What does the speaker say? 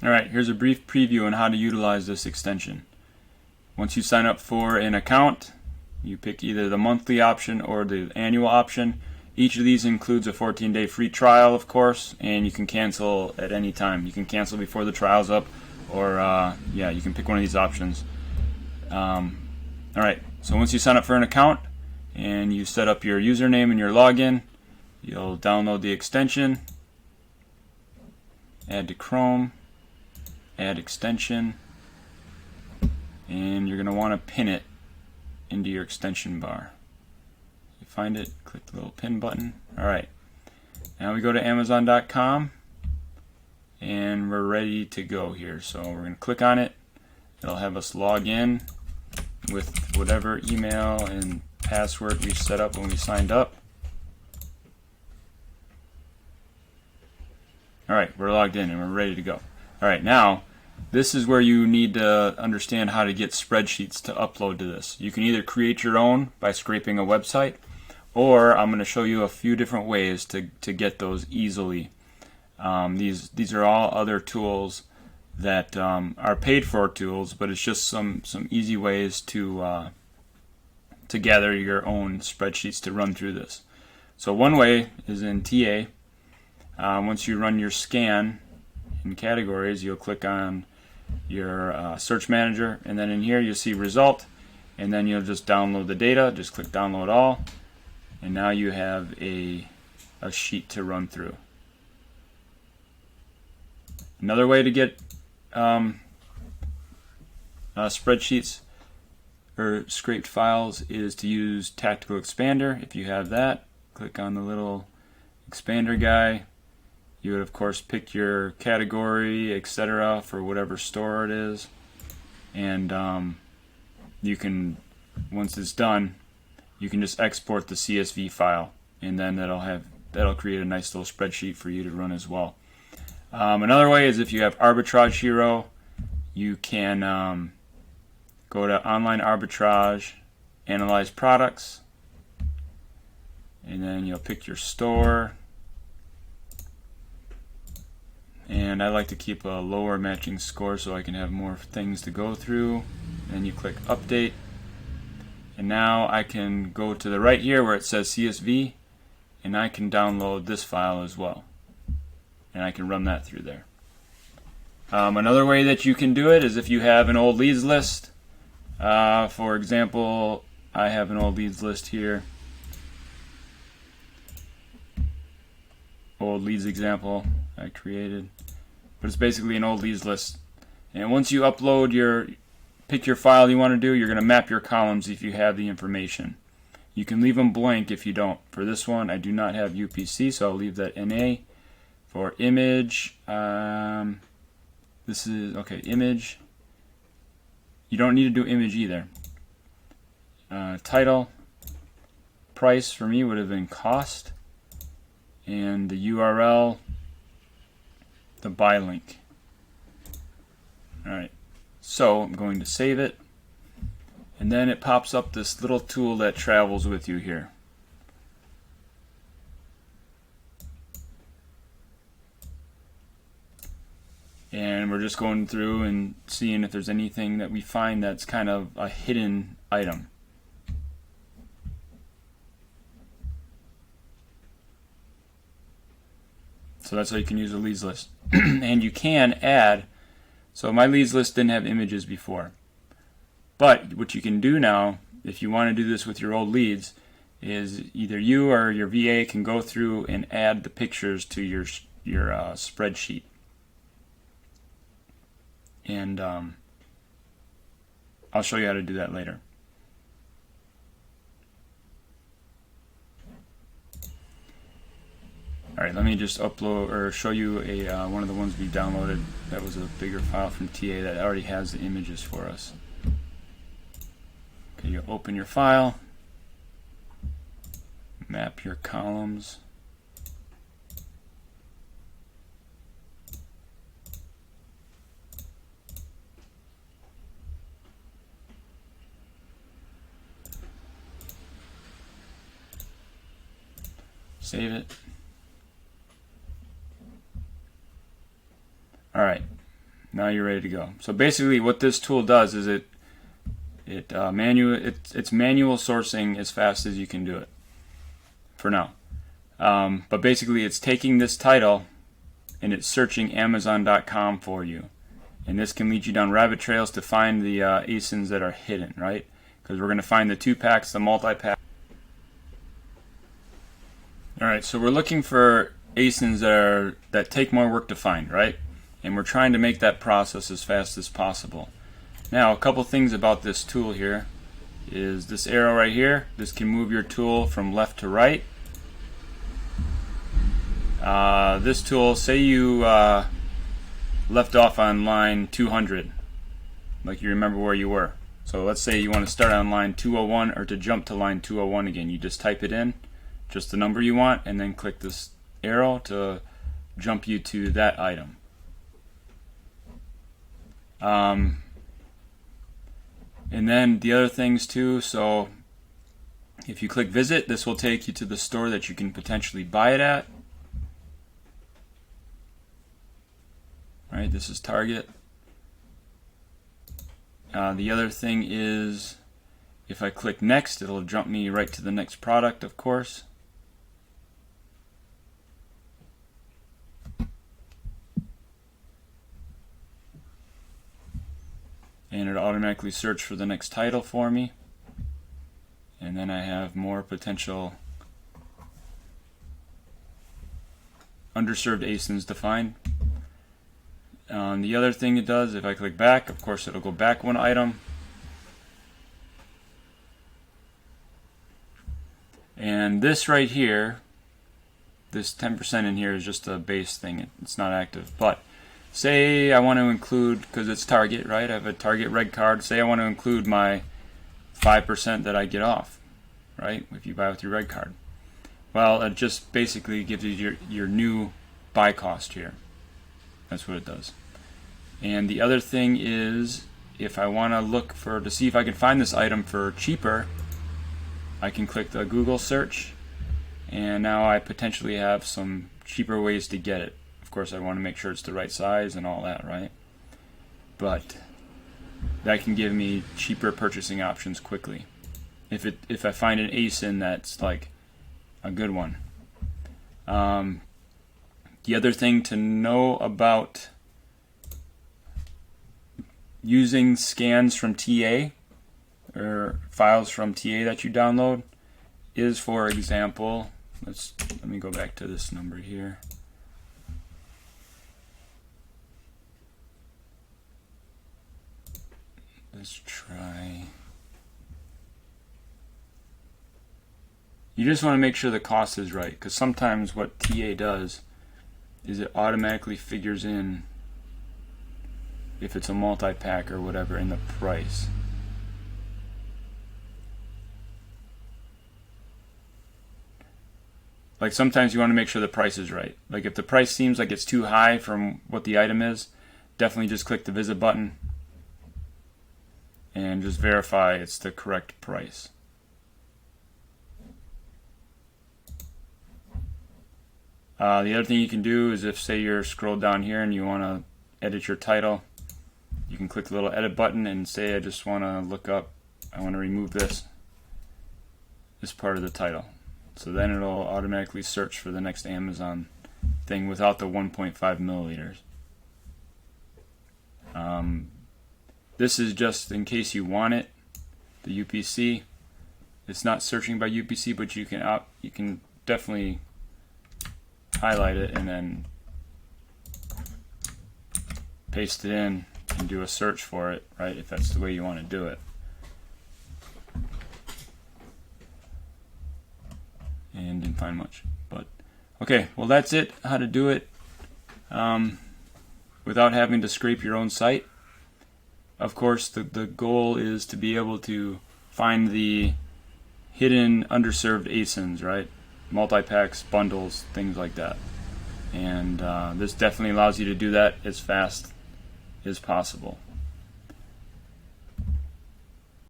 Alright, here's a brief preview on how to utilize this extension. Once you sign up for an account, you pick either the monthly option or the annual option. Each of these includes a 14-day free trial, of course, and you can cancel at any time. You can cancel before the trial's up, or yeah, you can pick one of these options. Alright, so once you sign up for an account and you set up your username and your login, you'll download the extension, add to Chrome, add extension, and you're going to want to pin it into your extension bar. You find it, click the little pin button. Alright, now we go to Amazon.com and we're ready to go here. So we're going to click on it. It'll have us log in with whatever email and password we set up when we signed up. Alright, we're logged in and we're ready to go. Alright, now this is where you need to understand how to get spreadsheets to upload to this. You can either create your own by scraping a website, or I'm going to show you a few different ways to get those easily. These are all other tools that are paid for tools, but it's just some easy ways to gather your own spreadsheets to run through this. So one way is in TA. Once you run your scan in categories, you'll click on your search manager, and then in here you'll see result, and then you'll just download the data. Just click download all, and now you have a sheet to run through. Another way to get spreadsheets or scraped files is to use Tactical Expander. If you have that, click on the little expander guy. You would of course pick your category, etc. for whatever store it is, and you can, once it's done, you can just export the CSV file, and then that'll create a nice little spreadsheet for you to run as well. Another way is if you have Arbitrage Hero, you can go to Online Arbitrage, Analyze Products, and then you'll pick your store. And I like to keep a lower matching score so I can have more things to go through. Then you click Update, and now I can go to the right here where it says CSV, and I can download this file as well, and I can run that through there. Another way that you can do it is if you have an old leads list. For example, I have an old leads list here. Old leads example I created, but it's basically an old leads list. And once you upload pick your file you want to do, you're going to map your columns if you have the information. You can leave them blank if you don't. For this one, I do not have UPC, so I'll leave that NA. For image, this is okay. Image. You don't need to do image either. Title, price for me would have been cost, and the URL, the buy link. Alright, so I'm going to save it, and then it pops up this little tool that travels with you here. And we're just going through and seeing if there's anything that we find that's kind of a hidden item. So that's how you can use a leads list. And you can add, so my leads list didn't have images before. But what you can do now, if you want to do this with your old leads, is either you or your VA can go through and add the pictures to your spreadsheet. And I'll show you how to do that later. Alright, let me just upload or show you one of the ones we downloaded that was a bigger file from TA that already has the images for us. Okay, you open your file, map your columns. Save it. Alright, Now you're ready to go. So basically what this tool does is it's manual sourcing as fast as you can do it for now. But basically it's taking this title and it's searching Amazon.com for you. And this can lead you down rabbit trails to find the ASINs that are hidden, right? Because we're going to find the 2-packs, the multi-pack. Alright, so we're looking for ASINs that take more work to find, right? And we're trying to make that process as fast as possible. Now, a couple things about this tool here is this arrow right here. This can move your tool from left to right. This tool, say you left off on line 200, like you remember where you were. So let's say you want to start on line 201 or to jump to line 201 again. You just type it in, just the number you want, and then click this arrow to jump you to that item. And then the other things too, so if you click visit, this will take you to the store that you can potentially buy it at. Alright, this is Target. The other thing is if I click next, it'll jump me right to the next product, of course. And it'll automatically search for the next title for me. And then I have more potential underserved ASINs to find. The other thing it does, if I click back, of course it'll go back one item. And this right here, this 10% in here is just a base thing. It's not active. But say I want to include, because it's Target, right? I have a Target red card. Say I want to include my 5% that I get off, right? If you buy with your red card. Well, it just basically gives you your new buy cost here. That's what it does. And the other thing is, if I want to look to see if I can find this item for cheaper, I can click the Google search, and now I potentially have some cheaper ways to get it. Of course, I want to make sure it's the right size and all that, right? But that can give me cheaper purchasing options quickly. If I find an ASIN that's like a good one. The other thing to know about using scans from TA or files from TA that you download is, for example, let me go back to this number here. Let's try. You just want to make sure the cost is right, because sometimes what TA does is it automatically figures in if it's a multi-pack or whatever in the price. Like sometimes you want to make sure the price is right. Like if the price seems like it's too high from what the item is, definitely just click the visit button and just verify it's the correct price. The other thing you can do is if, say, you're scrolled down here and you want to edit your title, you can click the little edit button and say I just want to look up, I want to remove this part of the title. So then it'll automatically search for the next Amazon thing without the 1.5 milliliters. This is just in case you want it, the UPC. It's not searching by UPC, but you can definitely highlight it and then paste it in and do a search for it, right, if that's the way you want to do it. And didn't find much, but okay, well that's it, how to do it without having to scrape your own site. Of course, the goal is to be able to find the hidden underserved ASINs, right? Multi-packs, bundles, things like that. And this definitely allows you to do that as fast as possible.